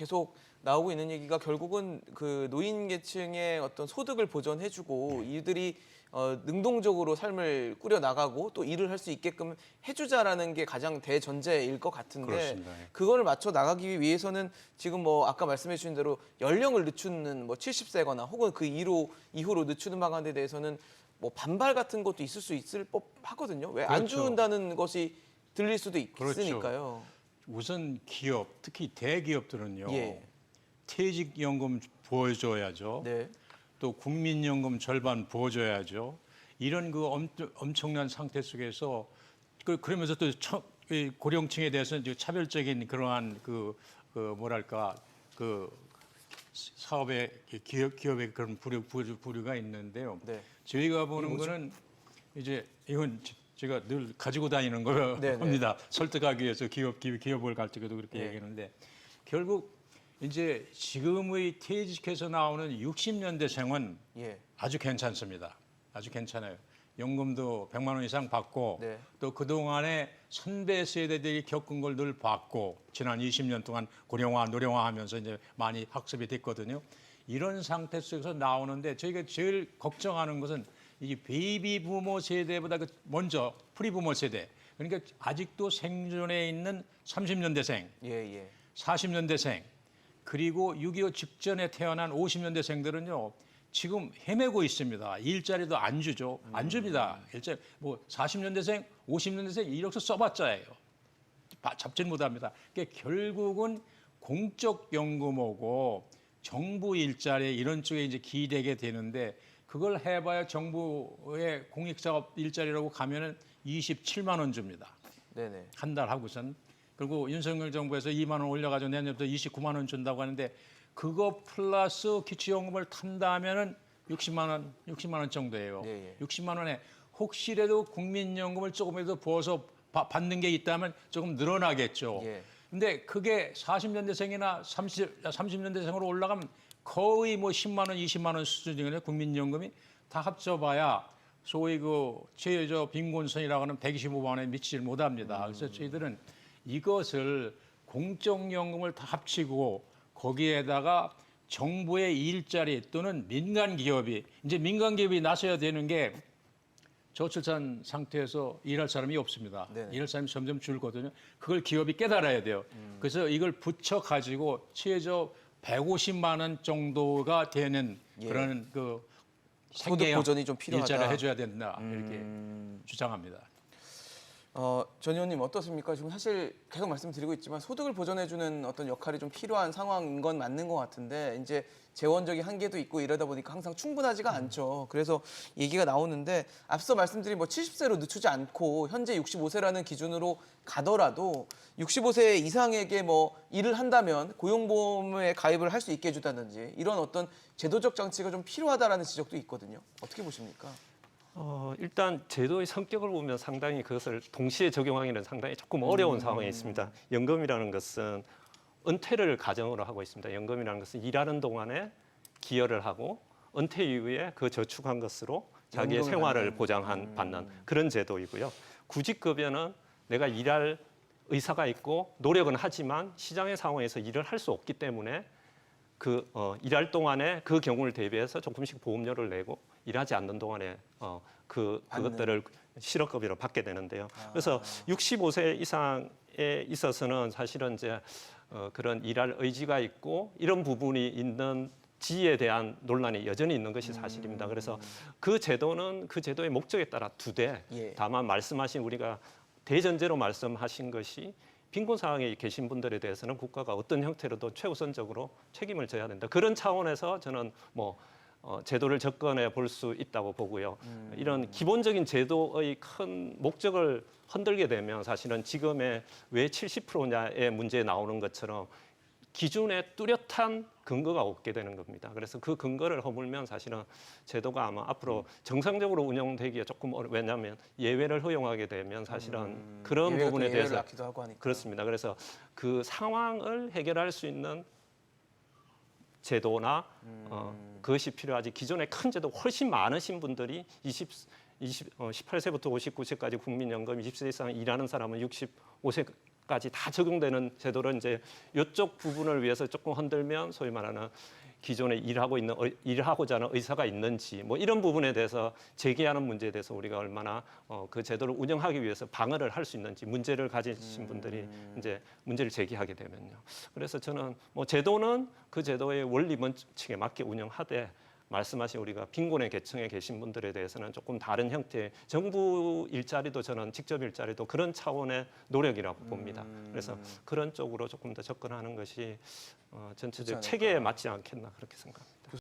계속 나오고 있는 얘기가 결국은 그 노인 계층의 어떤 소득을 보전해주고 이들이 능동적으로 삶을 꾸려 나가고 또 일을 할 수 있게끔 해주자라는 게 가장 대전제일 것 같은데 그렇습니다. 그거를 맞춰 나가기 위해서는 지금 뭐 아까 말씀해 주신 대로 연령을 늦추는 뭐 70세거나 혹은 그 이후로 늦추는 방안에 대해서는 뭐 반발 같은 것도 있을 법하거든요. 왜 안 그렇죠. 준다는 것이 들릴 수도 그렇죠. 있으니까요. 우선 기업, 특히 대기업들은요. 예. 퇴직연금 보여줘야죠. 네. 또 국민연금 절반 부어줘야죠. 이런 그 엄청난 상태 속에서 그러면서 또 이 고령층에 대해서는 이제 차별적인 그러한 뭐랄까 그 사업의 기업의 그런 부류가 있는데요. 네. 저희가 보는 거는 이제 이건 제가 늘 가지고 다니는 네네. 겁니다. 설득하기 위해서 기업을 갈 때도 그렇게 네. 얘기하는데 결국 이제 지금의 퇴직해서 나오는 60년대생은 예. 아주 괜찮습니다. 아주 괜찮아요. 연금도 100만 원 이상 받고 네. 또 그동안에 선배 세대들이 겪은 걸 늘 봤고 지난 20년 동안 고령화, 노령화 하면서 이제 많이 학습이 됐거든요. 이런 상태 속에서 나오는데 저희가 제일 걱정하는 것은 이 베이비 부모 세대보다 먼저 프리부모 세대 그러니까 아직도 생존해 있는 30년대생, 예, 예. 40년대생 그리고 6.25 직전에 태어난 50년대생들은요 지금 헤매고 있습니다. 일자리도 안 주죠. 안 줍니다. 일자리 뭐 40년대생, 50년대생 이력서 써봤자예요. 잡지는 못합니다. 그러니까 결국은 공적 연금하고 정부 일자리 이런 쪽에 이제 기대게 되는데 그걸 해봐야 정부의 공익작업 일자리라고 가면은 27만 원 줍니다. 네네. 한 달 하고선. 그리고 윤석열 정부에서 2만 원 올려가지고 내년부터 29만 원 준다고 하는데 그거 플러스 기초연금을 탄다면은 60만 원 정도예요. 예, 예. 60만 원에 혹시라도 국민연금을 조금이라도 부어서 받는 게 있다면 조금 늘어나겠죠. 예. 근데 그게 40년대생이나 30년대생으로 올라가면 거의 뭐 10만 원, 20만 원 수준이거든요. 국민연금이 다 합쳐봐야 소위 그 최저 빈곤선이라고 하는 125만 원에 미치질 못합니다. 그래서 저희들은 이것을 공적연금을 다 합치고 거기에다가 정부의 일자리 또는 민간 기업이 이제 민간 기업이 나서야 되는 게 저출산 상태에서 일할 사람이 없습니다. 네네. 일할 사람이 점점 줄거든요. 그걸 기업이 깨달아야 돼요. 그래서 이걸 붙여 가지고 최저 150만 원 정도가 되는 예. 그런 그 소득 생계형 보전이 좀 필요하다. 일자리를 해줘야 된다 이렇게 주장합니다. 전 의원님 어떻습니까? 지금 사실 계속 말씀드리고 있지만 소득을 보전해주는 어떤 역할이 좀 필요한 상황인 건 맞는 것 같은데 이제 재원적인 한계도 있고 이러다 보니까 항상 충분하지가 않죠. 그래서 얘기가 나오는데 앞서 말씀드린 뭐 70세로 늦추지 않고 현재 65세라는 기준으로 가더라도 65세 이상에게 뭐 일을 한다면 고용보험에 가입을 할 수 있게 해준다든지 이런 어떤 제도적 장치가 좀 필요하다라는 지적도 있거든요. 어떻게 보십니까? 일단 제도의 성격을 보면 상당히 그것을 동시에 적용하기는 상당히 조금 어려운 상황에 있습니다. 연금이라는 것은 은퇴를 가정으로 하고 있습니다. 연금이라는 것은 일하는 동안에 기여를 하고 은퇴 이후에 그 저축한 것으로 자기의 연금을 생활을 받는 그런 제도이고요. 구직급여는 내가 일할 의사가 있고 노력은 하지만 시장의 상황에서 일을 할 수 없기 때문에 일할 동안에 그 경우를 대비해서 조금씩 보험료를 내고 일하지 않는 동안에 그것들을 실업급여로 받게 되는데요. 그래서 65세 이상에 있어서는 사실은 이제 그런 일할 의지가 있고 이런 부분이 있는 지에 대한 논란이 여전히 있는 것이 사실입니다. 그래서 그 제도는 그 제도의 목적에 따라 두되 예. 다만 말씀하신 우리가 대전제로 말씀하신 것이 빈곤 상황에 계신 분들에 대해서는 국가가 어떤 형태로도 최우선적으로 책임을 져야 된다. 그런 차원에서 저는 제도를 접근해 볼 수 있다고 보고요. 이런 기본적인 제도의 큰 목적을 흔들게 되면 사실은 지금의 왜 70%냐의 문제에 나오는 것처럼 기준에 뚜렷한 근거가 없게 되는 겁니다. 그래서 그 근거를 허물면 사실은 제도가 아마 앞으로 정상적으로 운영되기가 조금 왜냐하면 예외를 허용하게 되면 사실은 그런 부분에 대해서 낳기도 하고 하니까. 그렇습니다. 그래서 그 상황을 해결할 수 있는 제도나 그것이 필요하지 기존에 큰 제도 훨씬 많으신 분들이 18세부터 59세까지 국민연금 20세 이상 일하는 사람은 65세 까지 다 적용되는 제도를 이제 이쪽 부분을 위해서 조금 흔들면 소위 말하는 기존에 일하고자 하는 의사가 있는지 뭐 이런 부분에 대해서 제기하는 문제에 대해서 우리가 얼마나 그 제도를 운영하기 위해서 방어를 할 수 있는지 문제를 가지신 분들이 이제 문제를 제기하게 되면요. 그래서 저는 뭐 제도는 그 제도의 원리 원칙에 맞게 운영하되 말씀하신 우리가 빈곤의 계층에 계신 분들에 대해서는 조금 다른 형태의 정부 일자리도 저는 직접 일자리도 그런 차원의 노력이라고 봅니다. 그래서 그런 쪽으로 조금 더 접근하는 것이 전체적 그렇지 체계에 않을까. 맞지 않겠나 그렇게 생각합니다.